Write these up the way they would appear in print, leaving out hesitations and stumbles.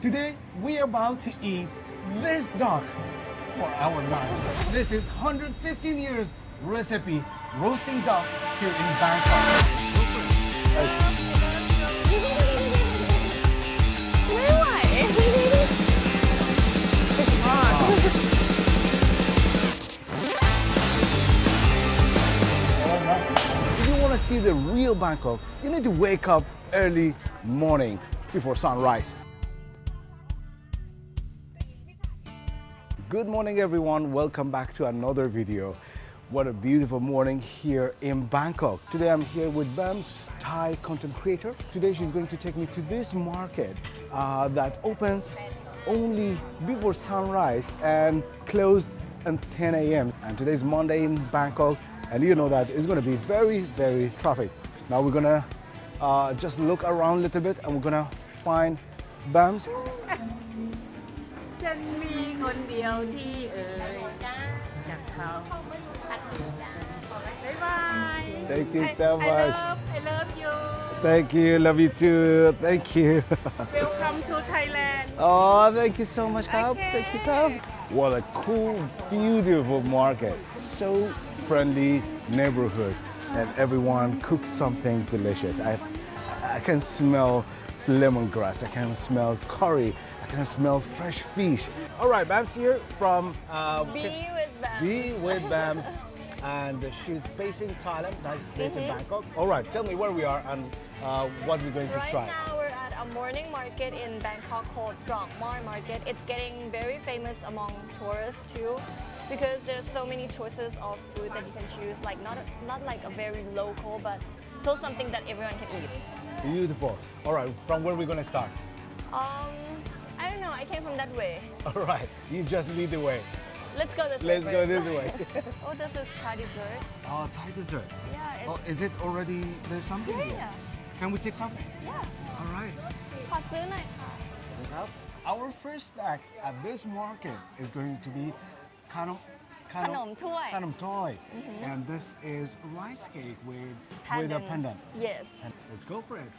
Today we are about to eat this duck for our lunch. This is 115 years recipe roasting duck here in Bangkok. Let's go for it. ไม่ไหว If you want to see the real Bangkok, you need to wake up early morning before sunrise. Good morning everyone, welcome back to another video. What a beautiful morning here in Bangkok. Today I'm here with Bams, Thai content creator. Today she's going to take me to this market that opens only before sunrise and closed at 10 a.m. And today's Monday in Bangkok, and you know that it's going to be very traffic. Now we're gonna just look around a little bit and we're gonna find Bams. ฉันมีคนเดียวที่จากเขาบ๊ายบาย Thank you so much. I love you Thank you, love you too. Thank you. Welcome to Thailand Oh, thank you so much, Kap. Okay. Thank you, Kap. What a cool, beautiful market. So friendly neighborhood, and everyone cooks something delicious. I can smell lemongrass. I can smell curry. I can smell fresh fish. All right, Bams here from Be with them Be with Bams, and she's based in Thailand. That's based in Bangkok. All right, tell me where we are and what we're going to Right try. now we're at a morning market in Bangkok called Trok Mor Market. It's getting very famous among tourists too because there's so many choices of food that you can choose, like not like a very local but still something that everyone can eat. Beautiful. All right, from where we're going to start? I don't know, I came from that way. All right, you just lead the way. Let's go this way. Let's go this way. Oh, this is Thai dessert. Oh, Thai dessert. Yeah, it's... Oh, is it already, there's something Yeah, here? yeah. Can we take something? Yeah. All right. ขอซื้อหน่อยค่ะ Our first snack at this market is going to be ขนมถ้วย and this is rice cake with a pendant. Yes. And let's go for it.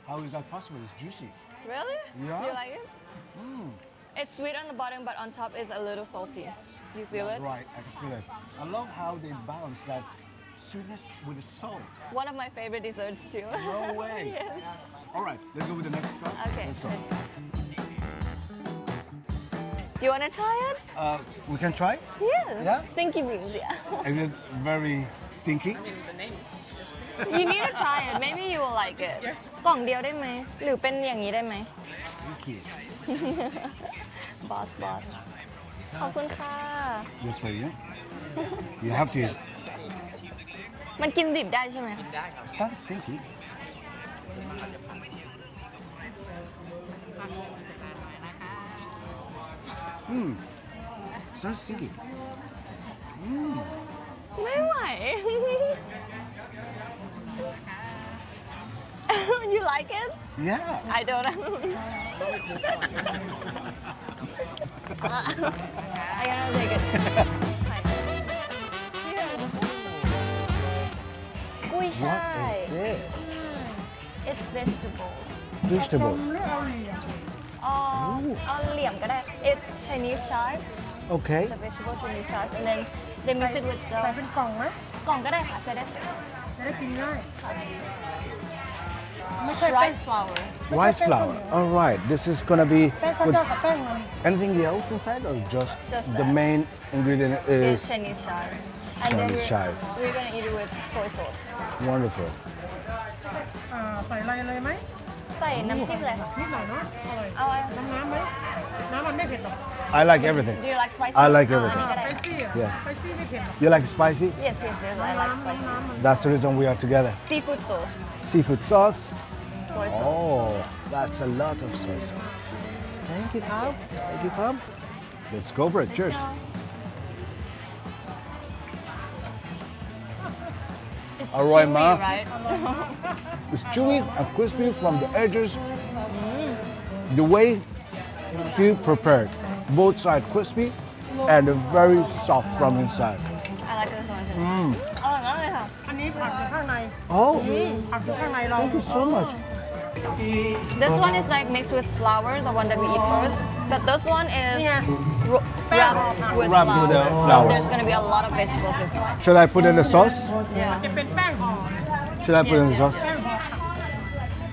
How is that possible? It's juicy. Really? Yeah. You like it? It's sweet on the bottom, but on top is a little salty. You feel That's it? right, I can feel it. I love how they balance that sweetness with the salt. One of my favorite desserts too. No way. Yes. All right, let's go with the next one. Okay. Let's go. Do you want to try it? We can try? Yeah. Yeah? Stinky beans, yeah. Is it very stinky? You need to try it. Maybe you will like it. กล่องเดียวได้ไหมหรือเป็นอย่างนี้ได้ไหม Thank you. Boss ขอบคุณค่ะ Yes, right, yeah? You have to. มันกินดิบได้ใช่ไหม It's not stinky. It's not stinky. ไม่ไหว You like it? Yeah. I don't know. I gotta take it. Gui What chai. is this? It's vegetable. Vegetables. เอาเหลี่ยมก็ได้ It's Chinese chives, Okay. the vegetable Chinese chives, and then they mix it with the ใส่เป็นกล่องไหม กล่องก็ได้ค่ะจะได้ จะได้กินง่ายไม่ใช่แป้ง rice flour. Rice flour. All right. This is gonna be แป้งข้าว with เจ้ากับแป้งมัน anything else inside, or just Just the that. main ingredient It's is Chinese chives. And then Chinese chives. we're gonna eat it with soy sauce. wonderful. ใส่อะไรเลยไหม ใส่น้ำจิ้มเลยค่ะ นิดหน่อยเนาะอร่อย เอาอะไร น้ำไหมน้ำมันไม่เผ็ดหรอก I like everything. Do you like spicy? I like อัน everything. นี้ก็ ส ได้ ไปซี่อ่ะ Yeah. สไปซี่ไม่เผ็ดหรอก You like spicy? Yes, I like spicy. น้ำมัน That's the reason we are together. Seafood sauce, Seafood sauce. soy sauce. Oh, that's a lot of soy sauce. Thank you, Carl. Thank you, Carl. Let's go for it. Cheers. It's All right, chewy, Ma. right? It's chewy and crispy from the edges. The way she prepared, both sides crispy and very soft from inside. I like this one too. อร่อยมากเลยค่ะ อันนี้ผักอยู่ข้างใน Oh, ผักอยู่ข้างในเรา thank you so much. This one is like mixed with flour, the one that we eat first. But this one is wrapped with Wrapped with the flour. So flour. there's gonna be a lot of vegetables inside. Should I put in the sauce? Yeah. จะเป็นแป้งห่อ Should I put in the Yes, sauce? แป้งห่อ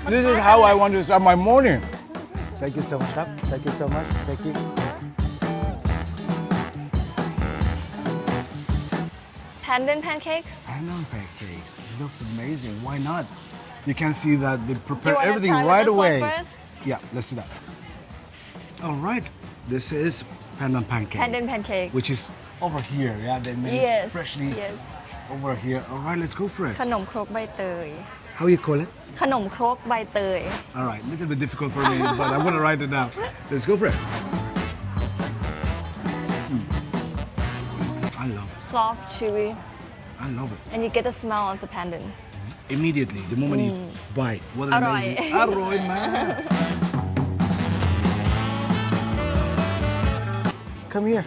This is how I want to start my morning. Thank you so much, Kap. Thank you so much. Thank you. Pandan pancakes. Pandan pancakes. It looks amazing. Why not? You can see that they Do you prepare want to everything try with right this away. one first? Yeah, let's do that. All right. This is pandan pancake, Pandan pancake. which is over here. Yeah, they made Yes. freshly Yes. over here. All right, let's go for it. ขนมครกใบเตย How you call it? ขนมครกใบเตย All right, a little bit difficult for me, but I'm gonna write it down. Let's go for it. I love it. soft chewy I love it. and you get the smell of the pandan Immediately, the moment you bite. What an Aroy. amazing. Aroy, man. Come here.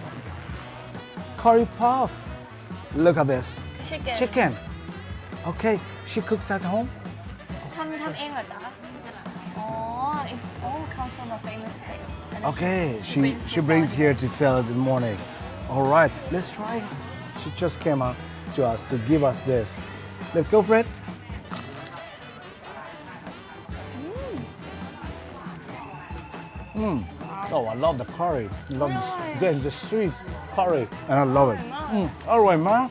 Curry puff. Look at this. chicken Chicken. Okay, she cooks at home. ทำเองเหรอจ๊ะอ๋อ it comes from a famous place and then Okay, she she brings here to sell it in the morning. All right, let's try it. She just came out to us to give us this. Let's go for it. Oh, I love the curry. I love again the sweet curry, and I love it. All right, ma.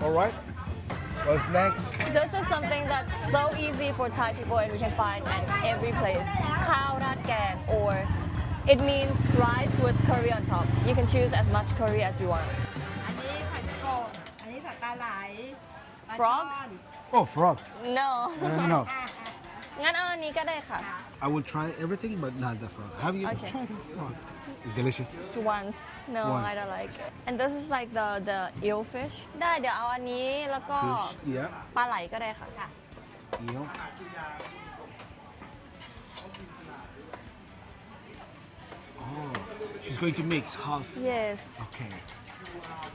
All right. What's next? This is something that's so easy for Thai people and we can find at every place. Khao rat gang, or it means rice with curry on top. You can choose as much curry as you want. อันนี้ผัดกบอันนี้ผัดปลาไหลปลา Frog? ช่อน Oh, frog. No. No, งั้นเอาอันนี้ก็ได้ค่ะ I will try everything, but not the frog. Have you Okay. tried the frog? It's delicious. Once. No, Once. I don't like it. And this is like the eel fish. ได้เดี๋ยวเอาอันนี้แล้วก็ Fish. Yeah. ปลาไหลก็ได้ค่ะ Eel. Oh, she's going to mix half. Yes. Okay.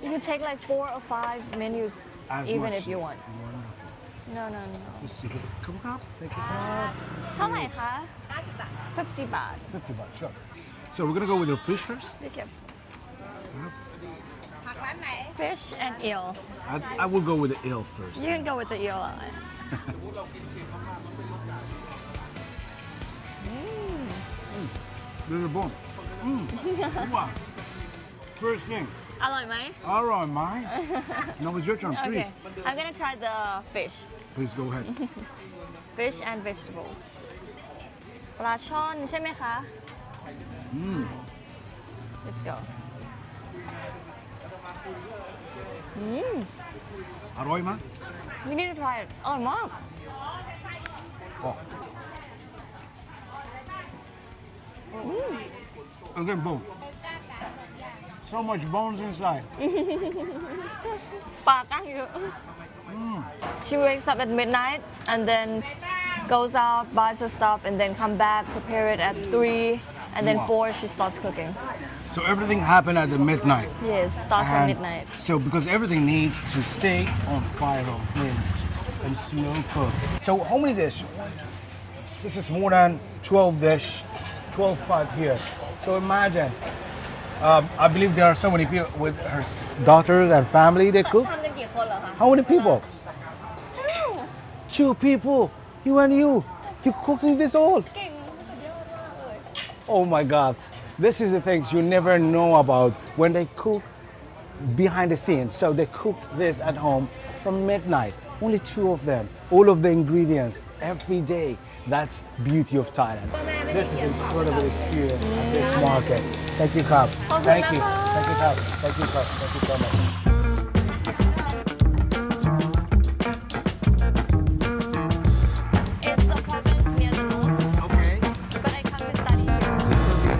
You can take like 4 or 5 menus As even much if you want. Wonderful. No, no, no. Let's see. Come up. Thank you. Come เท่าไหร่คะ50 บาท 50 baht. Sure. So we're gonna go with the fish first. Be careful. ผักร้านไหน Fish and eel. I will go with the eel first. You can go with the eel. There's a bone. Wow. First thing. อร่อยไหม All right, mine. Now it's your turn, please. Okay. I'm gonna try the fish. Please go ahead. Fish and vegetables. ปลาช่อนใช่ไหมคะ Let's go. Aroy, man. You need to try it. อร่อยมาก Oh. Again, bone. So much bones inside. ปลาตั้งเยอะ She wakes up at midnight and then goes out, buys her stuff, and then come back, prepare it at 3, and then Wow. 4 she starts cooking. So everything happened at the midnight. Yes, starts from And midnight. So because everything needs to stay on fire on flame and slow cook. So how many dishes? This is more than 12 dish, 12 pot here. So imagine, I believe there are so many people with her daughters and family they cook. ทำกันกี่คนเหรอคะ How many people? 2 people. You and you. You cooking this all? เก่งเยอะมากเลย Oh my God. This is the things you never know about when they cook behind the scenes. So they cook this at home from midnight. Only 2 of them. All of the ingredients every day. That's beauty of Thailand. This is incredible experience at this market. Thank you, Kap. Thank you. Thank you, Kap. Thank you, Kap. Thank you so much. It's a province near the north, Okay. but I come to study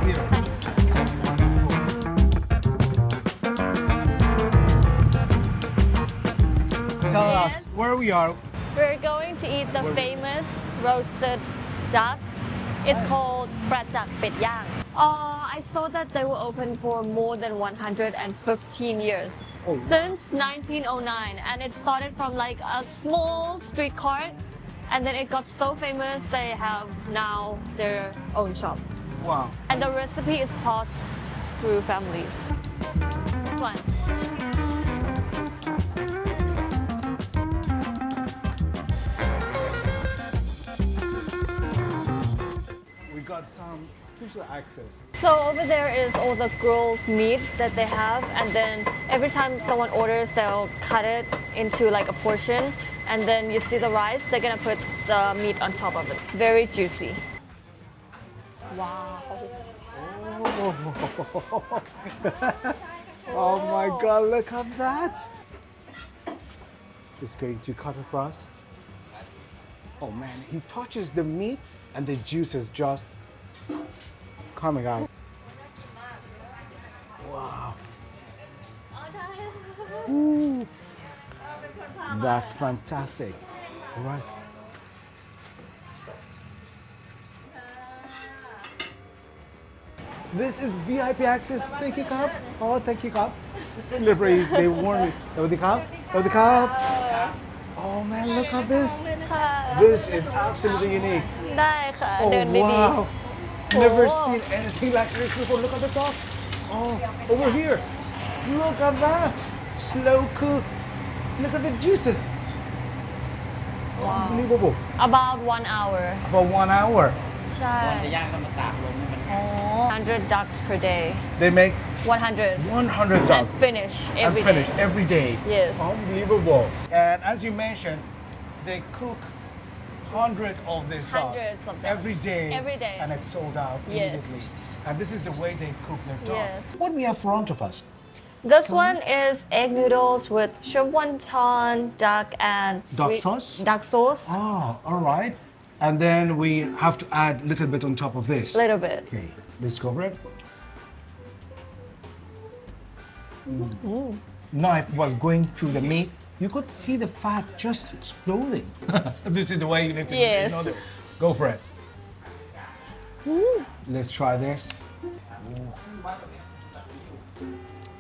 here. Tell us Yes. where we are. We're going to eat the famous roasted duck It's called Prachak Roasted Duck. I saw that they were open for more than 115 years. Oh, wow. Since 1909, and it started from like a small street cart, and then it got so famous they have now their own shop. Wow. And the recipe is passed through families. This one. We got some special access. So over there is all the grilled meat that they have, and then every time someone orders, they'll cut it into like a portion, and then you see the rice, they're gonna put the meat on top of it. Very juicy. Wow. Oh, oh my God, look at that. Just going to cut across. Oh man, he touches the meat and the juice is just coming out. Wow. Ooh. That's fantastic. All right. This is VIP access. Thank you, Kap. Oh, thank you, Kap. Slippery. They warn me. Sawadee Kap. Sawadee Kap. Oh man, look at this. This is absolutely unique. ได้ค่ะ Oh เดินดี wow. ๆ Never โอ้ seen anything like this before. Look at the top. Oh, over here. Look at that. Slow cook. Look at the juices. Unbelievable. About 1 hour. About 1 hour. ใช่ 100 ducks per day. They make 100. 100 And ducks. finish And every finish day. every day. Yes. Unbelievable. And as you mentioned, they cook hundreds of this duck Hundreds of ducks. every day. Every day. And it's sold out Yes. immediately. And this is the way they cook their duck. Yes. What we have in front of us? This one is egg noodles with shrimp wonton, duck, and Duck sweet sauce? duck sauce. Oh, all right. And then we have to add a little bit on top of this. Little bit. Okay, let's go for it. Knife was going through the meat. You could see the fat just exploding. This is the way you need to Yes. Go for it. Let's try this.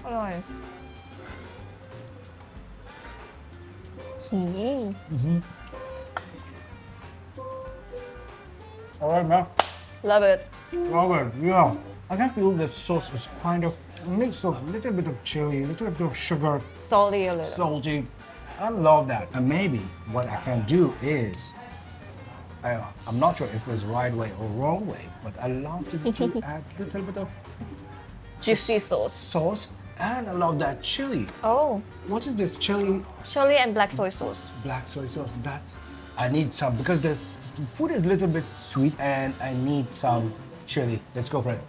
อร่อย All right, man. Love it. All right, yeah. I can feel the sauce is kind of a mix of a little bit of chili, a little bit of sugar, Salty a little. salty. I love that. And maybe what I can do is, I'm not sure if it's right way or wrong way, but I love to add a little bit of Juicy sauce. sauce, and I love that chili. Oh, What is this chili? chili and black soy sauce. Black soy sauce. I need some because the food is a little bit sweet, and I need some chili. Let's go for it.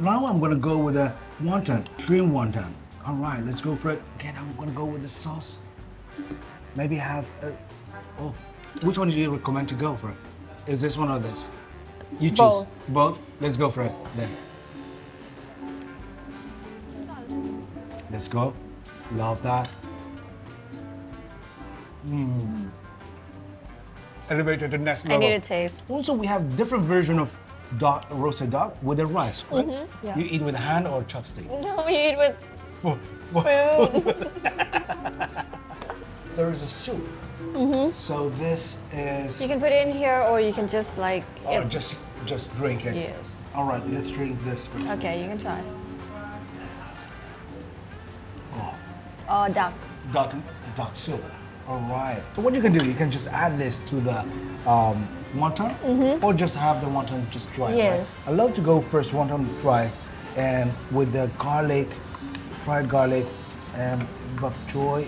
Now I'm gonna go with a wonton, shrimp wonton. All right, let's go for it. Again, I'm gonna go with the sauce. Maybe have oh, which one do you recommend to go for? Is this one or this? You choose. Both. Both? Let's go for it then. Let's go. Love that. Elevated to the next I level. need a taste. Also, we have different version of duck, roasted duck with the rice, right? yeah. You eat with hand or chopstick? No, you eat with For- spoon. There is a soup. So this is, You can put it in here, or you can just like. or just drink it. Yes. All right, let's drink this first. Okay, you can try. Oh, Duck. duck soup. All right. So what you can do, you can just add this to the wonton, or just have the wonton just dry. Yes. Right? I love to go first wonton dry, and with the garlic, fried garlic, and bok choy.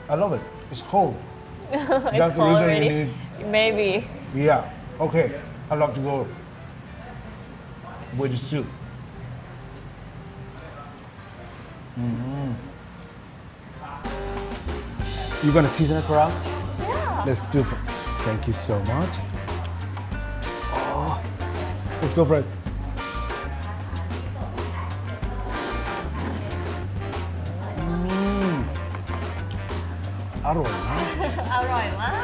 I love it. It's cold. It's That's the cold reason already. you need. Maybe. Yeah. Okay. I love to go with the soup. You gonna season it for us? Yeah. Let's do it. Thank you so much. Oh, let's go for it. อร่อยมาก อร่อยมาก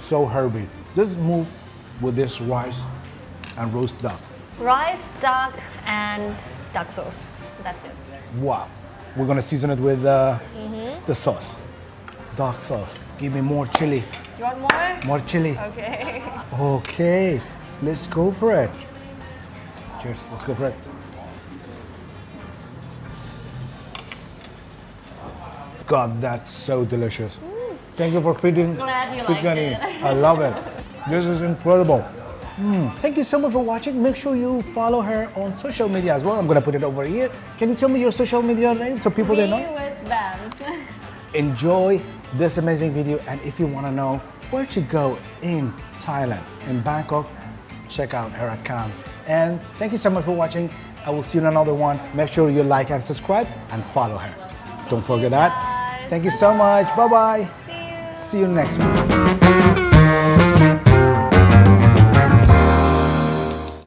So herby. Let's move with this rice and roast duck. Rice, duck, and duck sauce. That's it. Wow. We're gonna season it with the sauce. Duck sauce. Give me more chili. You want more? More chili. Okay. Okay. Let's go for it. Cheers. Let's go for it. God, that's so delicious. Thank you for feeding Glad you liked Kiani. it. I love it. This is incredible. Thank you so much for watching. Make sure you follow her on social media as well. I'm gonna put it over here. Can you tell me your social media name so people they Me know? with Bams. Enjoy this amazing video, and if you want to know where to go in Thailand, in Bangkok, check out her account. And thank you so much for watching. I will see you in another one. Make sure you like and subscribe and follow her. Don't forget that. Guys. Thank you so much. Bye bye. See you. See you next one.